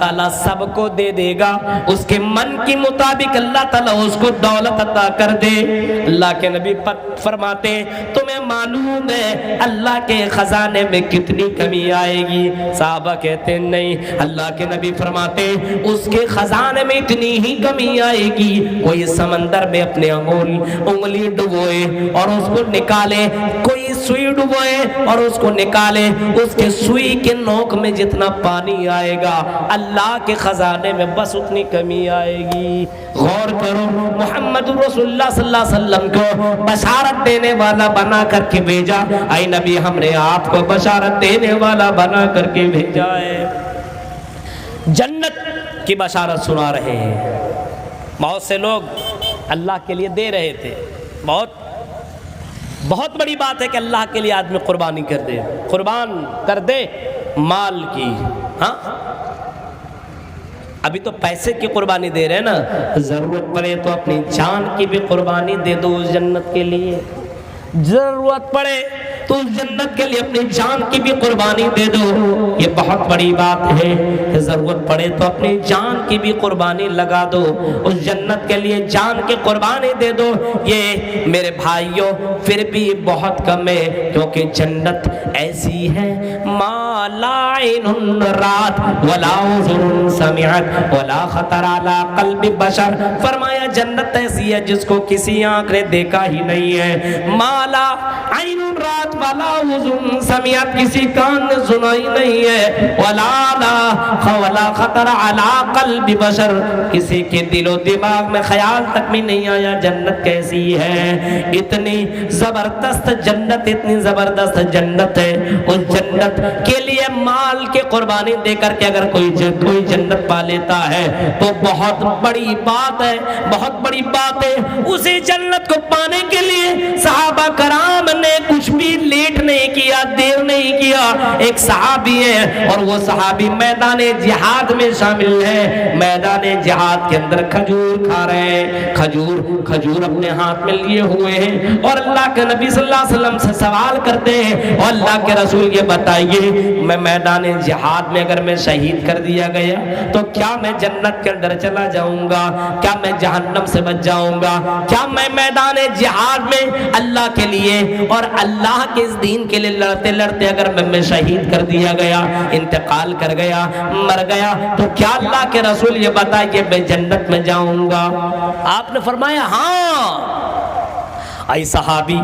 تعالیٰ سب کو دے دے گا اس کے من کے مطابق. اللہ تعالیٰ اس کو دولت عطا کر دے. اللہ کے نبی فرماتے تمہیں معلوم ہے اللہ کے خزانے میں کتنی کمی آئے گی؟ صحابہ کہتے ہیں نہیں. اللہ کے نبی فرماتے اس کے خزانے میں اتنی ہی کمی آئے گی کوئی سمندر میں اپنے انگلی ڈبوئے اور اس کو نکالے, کوئی سوئی ڈبوئے اور اس کو نکالے, اس کے سوئی کے نوک میں جتنا پانی آئے گا اللہ کے خزانے میں بس اتنی کمی آئے گی. غور کرو, محمد رسول اللہ صلی اللہ علیہ وسلم کو بشارت دینے والا بنا کر کے بھیجا. اے نبی, ہم نے آپ کو بشارت دینے والا بنا کر کے بھیجا ہے. جنت کی بشارت سنا رہے ہیں. بہت سے لوگ اللہ کے لیے دے رہے تھے. بہت بڑی بات ہے کہ اللہ کے لیے آدمی قربانی کر دے, قربان کر دے مال کی. ہاں, ابھی تو پیسے کی قربانی دے رہے ہیں نا, ضرورت پڑے تو اپنی جان کی بھی قربانی دے دو اس جنت کے لیے. ضرورت پڑے تو اس جنت کے لیے اپنی جان کی بھی قربانی دے دو. یہ بہت بڑی بات ہے. ضرورت پڑے تو اپنی جان کی بھی قربانی لگا دو, اس جنت کے لیے جان کی قربانی دے دو. یہ میرے بھائیوں پھر بھی بہت کم ہے, کیونکہ جنت ایسی ہے ما لا عین رات ولا اذن سمعت ولا خطر علی قلب بشر. فرمایا جنت ایسی ہے جس کو کسی آنکھ نے دیکھا ہی نہیں ہے. ما لا عین رات ولا اذن سمعت, کسی کان نے سنا ہی نہیں ہے. ولا خطر علی قلب بشر, کسی کے دل و دماغ میں خیال تک بھی نہیں آیا جنت کیسی ہے. اتنی زبردست جنت, اتنی زبردست جنت ہے. اس جنت کے لیے مال کے قربانی دے کر کے اگر کوئی جنت پا لیتا ہے تو بہت بڑی بات ہے, بہت بڑی بات ہے. اسی جنت کو پانے کے لیے صحابہ کرام نے کچھ بھی لیٹ نہیں کیا, دیر نہیں کیا. ایک صحابی ہے اور وہ صحابی میدان جہاد میں شامل ہے. میدان جہاد کے اندر کھجور کھا رہے ہیں, کھجور اپنے ہاتھ میں لیے ہوئے ہیں اور اللہ کے نبی صلی اللہ علیہ وسلم سے سوال کرتے ہیں, اور اللہ کے رسول یہ بتائیے میں میدان جہاد میں اگر میں شہید کر دیا گیا تو کیا میں جنت کے اندر چلا جاؤں گا, کیا میں جہنم سے بچ جاؤں گا, کیا میں میدان جہاد میں اللہ کے لیے اور اللہ کے اس دین کے لیے لڑتے لڑتے اگر میں شہید کر دیا گیا, انتقال کر گیا, مر گیا, تو کیا اللہ کے رسول یہ بتائیے میں جنت میں جاؤں گا؟ آپ نے فرمایا ہاں. اے صحابی,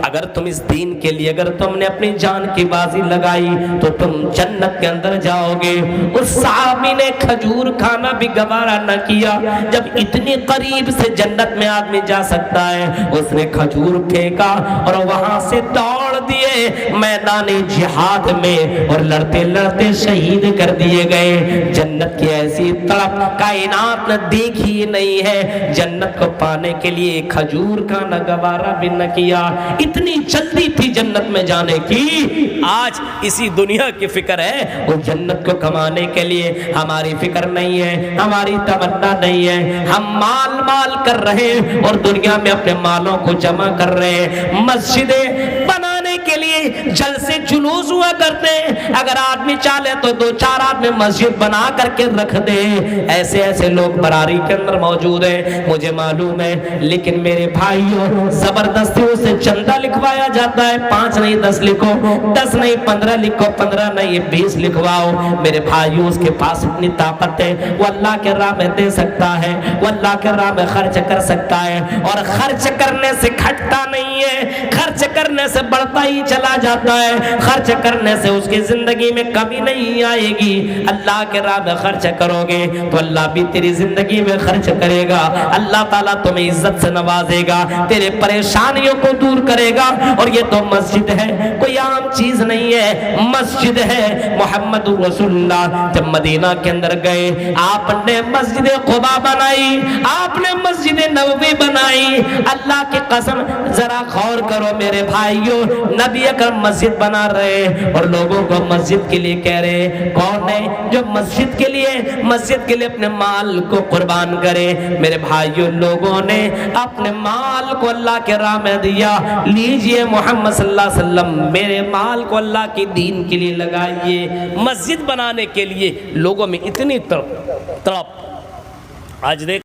اگر تم اس دین کے لیے اگر تم نے اپنی جان کی بازی لگائی تو تم جنت کے اندر جاؤ گے. اس صحابی نے کھجور کھانا بھی گوارا نہ کیا. جب اتنی قریب سے جنت میں آدمی جا سکتا ہے, اس نے کھجور پھینکا اور وہاں سے دوڑ دیے میدان جہاد میں اور لڑتے لڑتے شہید کر دیے گئے. جنت کی ایسی تڑپ کائنات نے دیکھی نہیں ہے. جنت کو پانے کے لیے کھجور کھانا گوارا بھی نہ کیا. اتنی جلدی تھی جنت میں جانے کی. آج اسی دنیا کی فکر ہے, وہ جنت کو کمانے کے لیے ہماری فکر نہیں ہے, ہماری تمنا نہیں ہے. ہم مال کر رہے ہیں اور دنیا میں اپنے مالوں کو جمع کر رہے ہیں. مسجدیں بنانے کے لیے جلسے جلوس ہوا کرتے ہیں. اگر آدمی چاہے تو 2-4 آدمی مسجد بنا کر کے رکھ دے. ایسے لوگ براری کے اندر موجود ہیں, مجھے معلوم ہے. لیکن میرے بھائیوں, زبردستیوں سے چندہ لکھوایا جاتا ہے. 5 نہیں 10 لکھو, 10 نہیں 15 لکھو, 15 نہیں 20 لکھواؤ. میرے بھائیوں, اس کے پاس اتنی طاقت ہے, وہ اللہ کے راہ میں دے سکتا ہے, وہ اللہ کے راہ میں خرچ کر سکتا ہے. اور خرچ کرنے سے گھٹتا نہیں ہے, خرچ کرنے سے بڑھتا ہی چلا جاتا ہے. خرچ کرنے سے اس کی زندگی میں کمی نہیں آئے گی. اللہ کے راہ میں خرچ کرو گے تو اللہ بھی تیری زندگی میں خرچ کرے گا. اللہ تعالیٰ تمہیں عزت سے نوازے گا, تیرے پریشانیوں کو دور کرے گا. اور یہ تو مسجد ہے, کوئی عام چیز نہیں ہے, مسجد ہے. محمد رسول اللہ جب مدینہ کے اندر گئے, آپ نے مسجد قباء بنائی, آپ نے مسجد نبوی بنائی. اللہ کی قسم ذرا غور کرو میرے بھائیوں، نبی اکرم مسجد بنا رہے اور لوگوں کو مسجد کے لیے کہہ رہے، کون ہے جو مسجد کے لیے اپنے مال کو قربان کرے؟ میرے بھائیوں، لوگوں نے اپنے مال کو اللہ کے راہ میں دیا۔ لیجئے محمد صلی اللہ علیہ وسلم، میرے مال کو اللہ کے دین کے لیے لگائیے۔ مسجد بنانے کے لیے لوگوں میں اتنی تڑپ، آج دیکھ